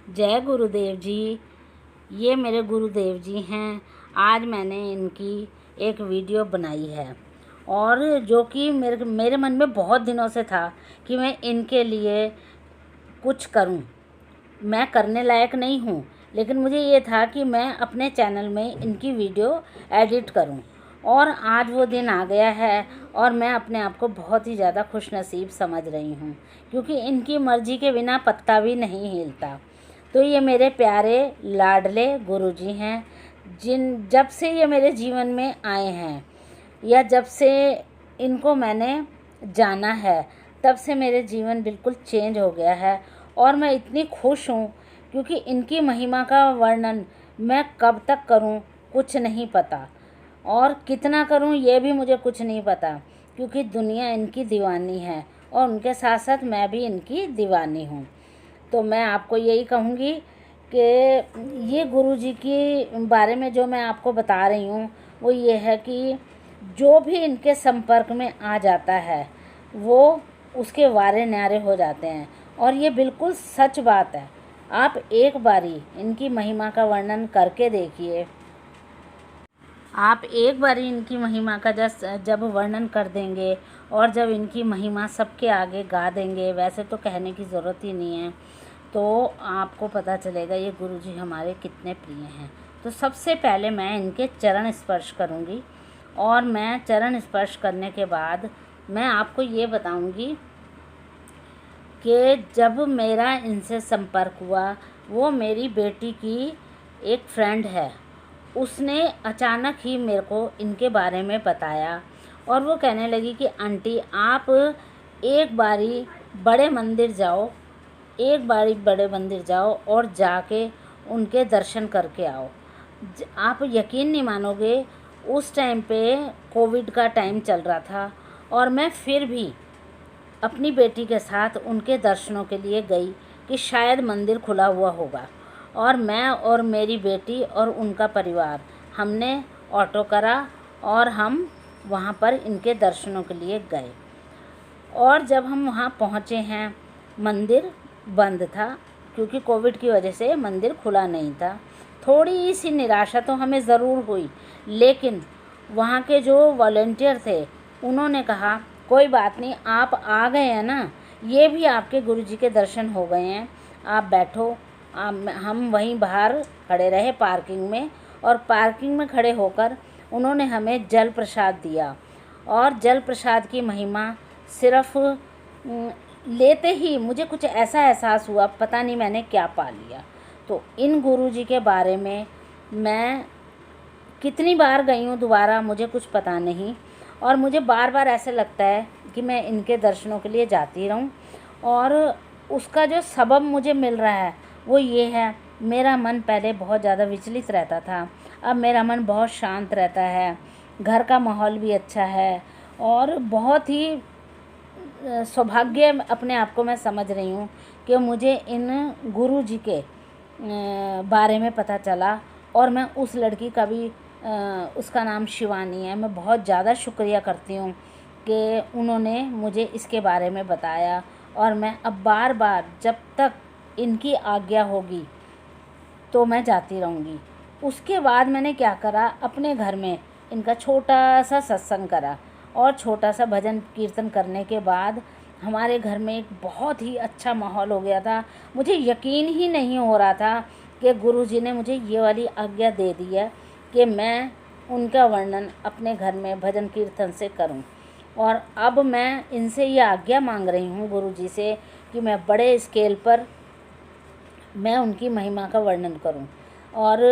जय गुरुदेव जी। ये मेरे गुरुदेव जी हैं। आज मैंने इनकी एक वीडियो बनाई है और जो कि मेरे मन में बहुत दिनों से था कि मैं इनके लिए कुछ करूं। मैं करने लायक नहीं हूं, लेकिन मुझे ये था कि मैं अपने चैनल में इनकी वीडियो एडिट करूं और आज वो दिन आ गया है और मैं अपने आप को बहुत ही ज़्यादा खुशनसीब समझ रही हूं, क्योंकि इनकी मर्ज़ी के बिना पत्ता भी नहीं हिलता। तो ये मेरे प्यारे लाडले गुरुजी हैं, जब से ये मेरे जीवन में आए हैं या जब से इनको मैंने जाना है, तब से मेरे जीवन बिल्कुल चेंज हो गया है और मैं इतनी खुश हूँ, क्योंकि इनकी महिमा का वर्णन मैं कब तक करूँ कुछ नहीं पता, और कितना करूँ ये भी मुझे कुछ नहीं पता, क्योंकि दुनिया इनकी दीवानी है और उनके साथ साथ मैं भी इनकी दीवानी हूँ। तो मैं आपको यही कहूँगी कि ये गुरुजी के बारे में जो मैं आपको बता रही हूँ वो ये है कि जो भी इनके संपर्क में आ जाता है वो उसके वारे न्यारे हो जाते हैं, और ये बिल्कुल सच बात है। आप एक बारी इनकी महिमा का वर्णन करके देखिए। आप एक बारी इनकी महिमा का जब वर्णन कर देंगे और जब इनकी महिमा सबके आगे गा देंगे, वैसे तो कहने की ज़रूरत ही नहीं है, तो आपको पता चलेगा ये गुरुजी हमारे कितने प्रिय हैं। तो सबसे पहले मैं इनके चरण स्पर्श करूंगी, और मैं चरण स्पर्श करने के बाद मैं आपको ये बताऊंगी कि जब मेरा इनसे संपर्क हुआ, वो मेरी बेटी की एक फ्रेंड है, उसने अचानक ही मेरे को इनके बारे में बताया और वो कहने लगी कि आंटी आप एक बारी बड़े मंदिर जाओ, एक बारी बड़े मंदिर जाओ और जाके उनके दर्शन करके आओ। आप यकीन नहीं मानोगे, उस टाइम पे कोविड का टाइम चल रहा था और मैं फिर भी अपनी बेटी के साथ उनके दर्शनों के लिए गई कि शायद मंदिर खुला हुआ होगा, और मैं और मेरी बेटी और उनका परिवार हमने ऑटो करा और हम वहाँ पर इनके दर्शनों के लिए गए। और जब हम वहाँ पहुँचे हैं, मंदिर बंद था, क्योंकि कोविड की वजह से मंदिर खुला नहीं था। थोड़ी सी निराशा तो हमें ज़रूर हुई, लेकिन वहाँ के जो वॉलंटियर थे उन्होंने कहा कोई बात नहीं, आप आ गए हैं ना, ये भी आपके गुरुजी के दर्शन हो गए हैं, आप बैठो। हम वहीं बाहर खड़े रहे पार्किंग में, और पार्किंग में खड़े होकर उन्होंने हमें जल प्रसाद दिया। और जल प्रसाद की महिमा सिर्फ लेते ही मुझे कुछ ऐसा एहसास हुआ, पता नहीं मैंने क्या पा लिया। तो इन गुरुजी के बारे में मैं कितनी बार गई हूँ दोबारा मुझे कुछ पता नहीं, और मुझे बार बार ऐसे लगता है कि मैं इनके दर्शनों के लिए जाती रहूं। और उसका जो सबब मुझे मिल रहा है वो ये है, मेरा मन पहले बहुत ज़्यादा विचलित रहता था, अब मेरा मन बहुत शांत रहता है, घर का माहौल भी अच्छा है, और बहुत ही सौभाग्य अपने आप को मैं समझ रही हूँ कि मुझे इन गुरुजी के बारे में पता चला। और मैं उस लड़की का भी उसका नाम शिवानी है, मैं बहुत ज़्यादा शुक्रिया करती हूँ कि उन्होंने मुझे इसके बारे में बताया। और मैं अब बार बार जब तक इनकी आज्ञा होगी तो मैं जाती रहूँगी। उसके बाद मैंने क्या करा, अपने घर में इनका छोटा सा सत्संग करा, और छोटा सा भजन कीर्तन करने के बाद हमारे घर में एक बहुत ही अच्छा माहौल हो गया था। मुझे यकीन ही नहीं हो रहा था कि गुरुजी ने मुझे ये वाली आज्ञा दे दी है कि मैं उनका वर्णन अपने घर में भजन कीर्तन से करूं। और अब मैं इनसे ये आज्ञा मांग रही हूं गुरुजी से कि मैं बड़े स्केल पर मैं उनकी महिमा का वर्णन करूं। और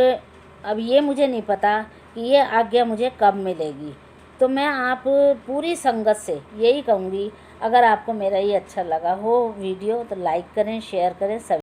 अब ये मुझे नहीं पता कि ये आज्ञा मुझे कब मिलेगी। तो मैं आप पूरी संगत से यही कहूँगी, अगर आपको मेरा ये अच्छा लगा हो वीडियो तो लाइक करें, शेयर करें।